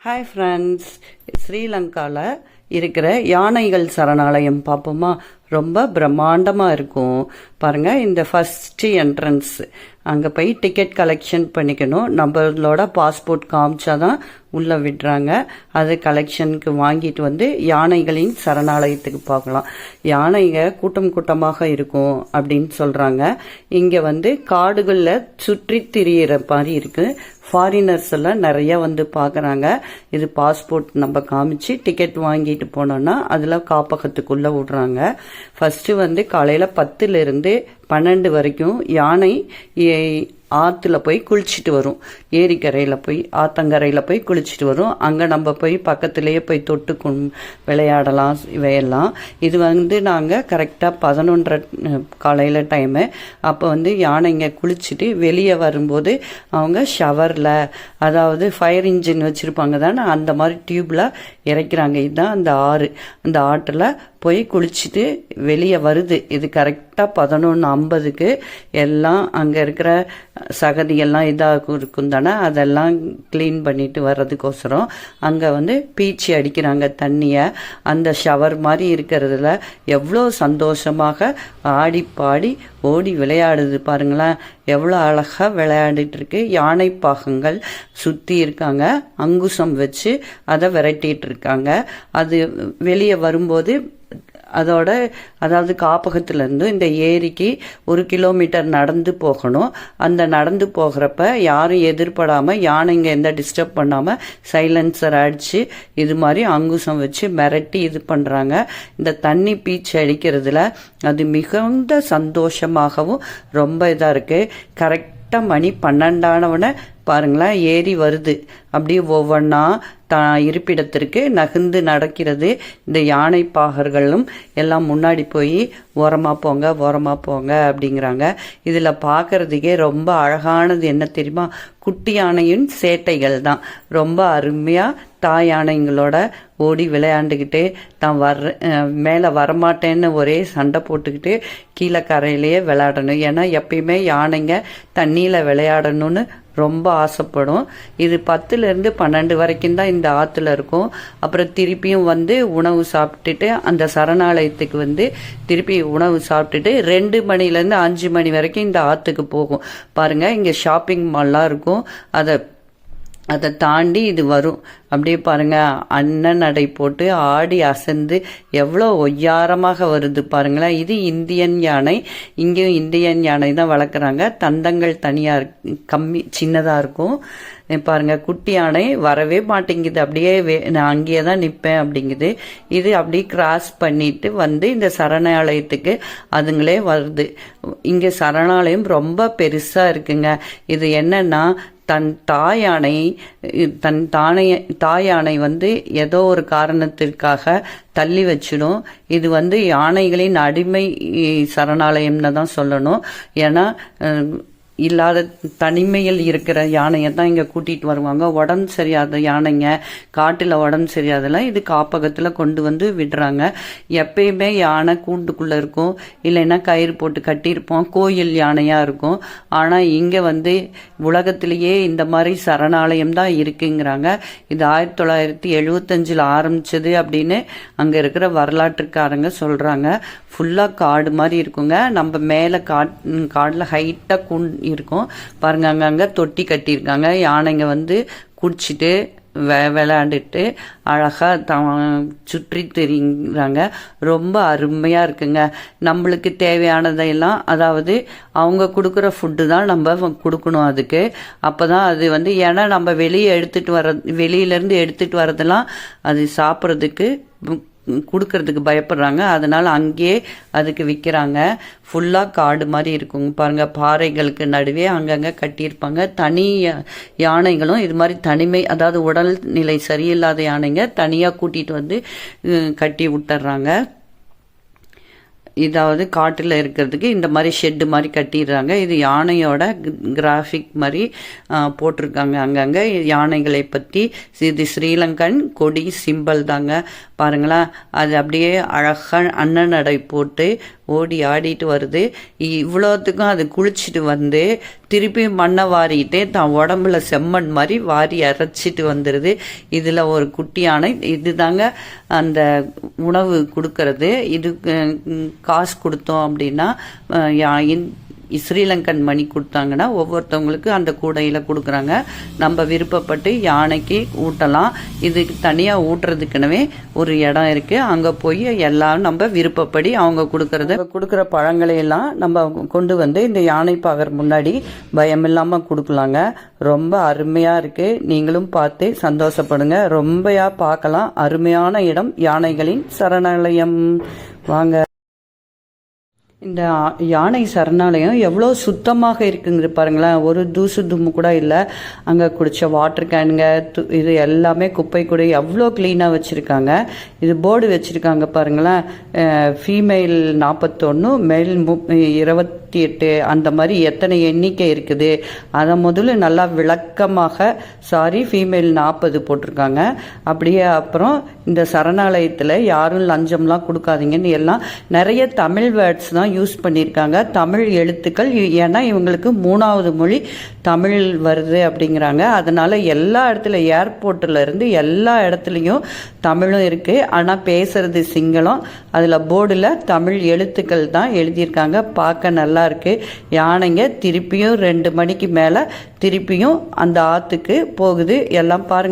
Hi friends, ஸ்ரீலங்காவில் இருக்கிற யானைகள் சரணாலயம் பார்ப்போமா? ரொம்ப பிரம்மாண்டமாக இருக்கும் பாருங்கள். இந்த ஃபஸ்ட்டு என்ட்ரன்ஸ் அங்கே போய் டிக்கெட் கலெக்ஷன் பண்ணிக்கணும். நம்மளோட பாஸ்போர்ட் காமிச்சா தான் உள்ளே விடுறாங்க. அது கலெக்ஷனுக்கு வாங்கிட்டு வந்து யானைகளின் சரணாலயத்துக்கு பார்க்கலாம். யானைங்க கூட்டம் கூட்டமாக இருக்கும் அப்படின்னு சொல்கிறாங்க. இங்கே வந்து காடுகளில் சுற்றி திரியிற மாதிரி இருக்குது. ஃபாரினர்ஸ் எல்லாம் நிறைய வந்து பார்க்குறாங்க. இது பாஸ்போர்ட் நம்ம காமிச்சு டிக்கெட் வாங்கிட்டு போனோன்னா அதில் காப்பகத்துக்குள்ளே விடுறாங்க. ஃபஸ்ட்டு வந்து காலையில் 10லேருந்து 12 வரைக்கும் யானை ஆற்றுல போய் குளிச்சுட்டு வரும். ஏரிக்கரையில் போய் ஆத்தங்கரையில் போய் குளிச்சுட்டு வரும். அங்கே நம்ம போய் பக்கத்துலேயே போய் தொட்டு விளையாடலாம் இவையெல்லாம். இது வந்து நாங்கள் கரெக்டாக 11:30 காலையில் டைமு. அப்போ வந்து யானைங்க குளிச்சுட்டு வெளியே வரும்போது அவங்க ஷவரில், அதாவது ஃபயர் இன்ஜின் வச்சுருப்பாங்க தானே, அந்த மாதிரி டியூப்பில் இறக்கிறாங்க. இதுதான் அந்த ஆறு. அந்த ஆற்றில் போய் குளிச்சுட்டு வெளியே வருது. இது கரெக்டாக 11:50க்கு எல்லாம் அங்கே இருக்கிற சகதியெல்லாம் இதாக இருக்கும் தானே, அதெல்லாம் க்ளீன் பண்ணிட்டு வர்றதுக்கோசரம் அங்கே வந்து பீச்சி அடிக்கிறாங்க தண்ணியை. அந்த ஷவர் மாதிரி இருக்கிறதுல எவ்வளோ சந்தோஷமாக ஆடி பாடி ஓடி விளையாடுது பாருங்களேன். எவ்வளோ அழகாக விளையாடிட்டு இருக்கு. யானை பாகங்கள் சுற்றி இருக்காங்க. அங்குசம் வச்சு அதை விரட்டிட்டு இருக்காங்க. அது வெளியே வரும்போது அதோட, அதாவது காப்பகத்திலேருந்து இந்த ஏரிக்கு 1 கிலோமீட்டர் நடந்து போகணும். அந்த நடந்து போகிறப்ப யாரும் எதிர்படாமல், யானைங்க எந்த டிஸ்டர்ப் பண்ணாமல் சைலன்சர் அடித்து இது மாதிரி அங்குசம் வச்சு மிரட்டி இது பண்ணுறாங்க. இந்த தண்ணி பீச்சு அடிக்கிறதுல அது மிகுந்த சந்தோஷமாகவும் ரொம்ப இதாக இருக்குது. கரெக்டாக மணி 12 பாருங்களேன், ஏறி வருது. அப்படியே ஒவ்வொன்றா இருப்பிடத்திற்கு நகர்ந்து நடக்கிறது. இந்த யானை பாகர்களும் எல்லாம் முன்னாடி போய் ஓரமாக போங்க ஓரமாக போங்க அப்படிங்கிறாங்க. இதில் பார்க்குறதுக்கே ரொம்ப அழகானது என்ன தெரியுமா? குட்டி யானையின் சேட்டைகள் தான். ரொம்ப அருமையாக தாய் யானைங்களோட ஓடி விளையாண்டுக்கிட்டே தான் மேலே வரமாட்டேன்னு ஒரே சண்டை போட்டுக்கிட்டு கீழே கரையிலேயே விளையாடணும். ஏன்னா எப்பயுமே யானைங்க தண்ணியில் விளையாடணும்னு ரொம்ப ஆசைப்படும். இது 10லேருந்து 12 வரைக்கும் தான் இந்த ஆற்றுல இருக்கும். அப்புறம் திருப்பியும் வந்து உணவு சாப்பிட்டுட்டு அந்த சரணாலயத்துக்கு வந்து திருப்பி உணவு சாப்பிட்டுட்டு 2 மணிலேருந்து 5 மணி வரைக்கும் இந்த ஆற்றுக்கு போகும். பாருங்கள், இங்கே ஷாப்பிங் மால்லாம் இருக்கும். அதை தாண்டி இது வரும். அப்படியே பாருங்கள், அண்ணன் நடை போட்டு ஆடி அசந்து எவ்வளோ ஒய்யாரமாக வருது பாருங்களேன். இது இந்தியன் யானை. இங்கேயும் இந்தியன் யானை தான் வளர்க்குறாங்க. தந்தங்கள் தனியாக கம்மி சின்னதாக இருக்கும். பாருங்கள், குட்டி யானை வரவே மாட்டேங்குது. அப்படியே நான் அங்கேயே தான் நிற்பேன் அப்படிங்குது. இது அப்படியே கிராஸ் பண்ணிட்டு வந்து இந்த சரணாலயத்துக்கு அதுங்களே வருது. இங்கே சரணாலயம் ரொம்ப பெருசாக இருக்குங்க. இது என்னன்னா, தன் தாயானை வந்து ஏதோ ஒரு காரணத்திற்காக தள்ளி வச்சிடும். இது வந்து யானைகளின் அடிமை சரணாலயம்னு தான் சொல்லணும். ஏன்னா இல்லாத தனிமையில் இருக்கிற யானையை தான் இங்கே கூட்டிகிட்டு வருவாங்க. உடம்பு சரியாத யானைங்க, காட்டில் உடம்பு சரியாதெல்லாம் இது காப்பகத்தில் கொண்டு வந்து விடுறாங்க. எப்பயுமே யானை கூண்டுக்குள்ளே இருக்கும், இல்லைன்னா கயிறு போட்டு கட்டியிருப்போம். கோயில் யானையாக இருக்கும். ஆனால் இங்கே வந்து உலகத்திலேயே இந்த மாதிரி சரணாலயம் தான் இருக்குங்கிறாங்க. இது 1975 ஆரம்பிச்சது அப்படின்னு அங்கே இருக்கிற வரலாற்றுக்காரங்க சொல்கிறாங்க. ஃபுல்லாக காடு மாதிரி இருக்குங்க. நம்ம மேலே காடில் ஹைட்டாக இருக்கும் பாருங்க. அங்கங்கே தொட்டி கட்டியிருக்காங்க. யானைங்க வந்து குடிச்சிட்டு விளையாண்டுட்டு அழகாக சுற்றி தெரியுறாங்க. ரொம்ப அருமையாக இருக்குங்க. நம்மளுக்கு தேவையானதையெல்லாம், அதாவது அவங்க கொடுக்குற ஃபுட்டு தான் நம்ம கொடுக்கணும் அதுக்கு. அப்போ தான் அது வந்து, ஏன்னா நம்ம வெளியிலேருந்து எடுத்துகிட்டு வரதெல்லாம் அது சாப்பிட்றதுக்கு கொடுக்கறதுக்கு பயப்படுறாங்க. அதனால் அங்கேயே அதுக்கு விற்கிறாங்க. ஃபுல்லாக காடு மாதிரி இருக்குங்க பாருங்கள். பாறைகளுக்கு நடுவே அங்கங்கே கட்டியிருப்பாங்க. தனி யானைகளும் இது மாதிரி தனிமை, அதாவது உடல்நிலை சரியில்லாத யானைங்க தனியாக கூட்டிகிட்டு வந்து கட்டி விட்டுறாங்க. இதாவது காட்டில் இருக்கிறதுக்கு இந்த மாதிரி ஷெட்டு மாதிரி கட்டிடுறாங்க. இது யானையோட கிராஃபிக் மாதிரி போட்டிருக்காங்க அங்கங்கே யானைகளை பற்றி. இது ஸ்ரீலங்கன் கொடி சிம்பல் தாங்க. பாருங்களேன், அது அப்படியே அழகாக அண்ணன் நடை போட்டு ஓடி ஆடிட்டு வருது. இவ்வளோத்துக்கும் அது குளிச்சுட்டு வந்து திருப்பி மண்ணை வாரிக்கிட்டே தான் உடம்புல செம்மண் மாதிரி வாரி அரைச்சிட்டு வந்துடுது. இதில் ஒரு குட்டி யானை இதுதாங்க அந்த உணவு கொடுக்கறது. இது காசு கொடுத்தோம் அப்படின்னா ஸ்ரீலங்கன் மணி கொடுத்தாங்கன்னா ஒவ்வொருத்தவங்களுக்கு அந்த கூடையில் கொடுக்குறாங்க. நம்ம விருப்பப்பட்டு யானைக்கு ஊட்டலாம். இதுக்கு தனியாக ஊட்டுறதுக்குனவே ஒரு இடம் இருக்குது. அங்கே போய் எல்லாம் நம்ம விருப்பப்படி அவங்க கொடுக்குற பழங்களை எல்லாம் நம்ம கொண்டு வந்து இந்த யானை பாகர் முன்னாடி பயமில்லாமல் கொடுக்கலாங்க. ரொம்ப அருமையாக இருக்குது. நீங்களும் பார்த்து சந்தோஷப்படுங்க. ரொம்பயா பார்க்கலாம். அருமையான இடம் யானைகளின் சரணாலயம். வாங்க. இந்த யானை சரணாலயம் எவ்வளோ சுத்தமாக இருக்குங்க பாருங்களேன். ஒரு தூசு தும்மு கூட இல்லை. அங்கே குடித்த வாட்டர் கேனுங்க இது எல்லாமே குப்பை கூட எவ்வளோ க்ளீனாக வச்சுருக்காங்க. இது போர்டு வச்சுருக்காங்க பாருங்களேன். ஃபீமேல் 41, மேல் 28 அந்த மாதிரி எத்தனை எண்ணிக்கை இருக்குது அதை முதல்ல நல்லா விளக்கமாக ஃபீமேல் 40 போட்டிருக்காங்க. அப்படியே அப்புறம் இந்த சரணாலயத்தில் யாரும் லஞ்சம்லாம் கொடுக்காதீங்கன்னு எல்லாம் நிறைய தமிழ் வேர்ட்ஸ் தான் யூஸ் பண்ணியிருக்காங்க. தமிழ் எழுத்துக்கள். ஏன்னா இவங்களுக்கு 3வது மொழி தமிழ் வருது அப்படிங்கிறாங்க. அதனால எல்லா இடத்துல ஏர்போர்ட்டில் இருந்து எல்லா இடத்துலையும் தமிழும் இருக்குது. ஆனால் பேசுறது சிங்களம். அதில் போர்டில் தமிழ் எழுத்துக்கள் தான் எழுதியிருக்காங்க. பார்க்க நல்லா இருக்கு. யானைங்க திருப்பியும் 2 மணிக்கு மேலே திருப்பியும் அந்த ஆற்றுக்கு போகுது. எல்லாம் பாருங்க.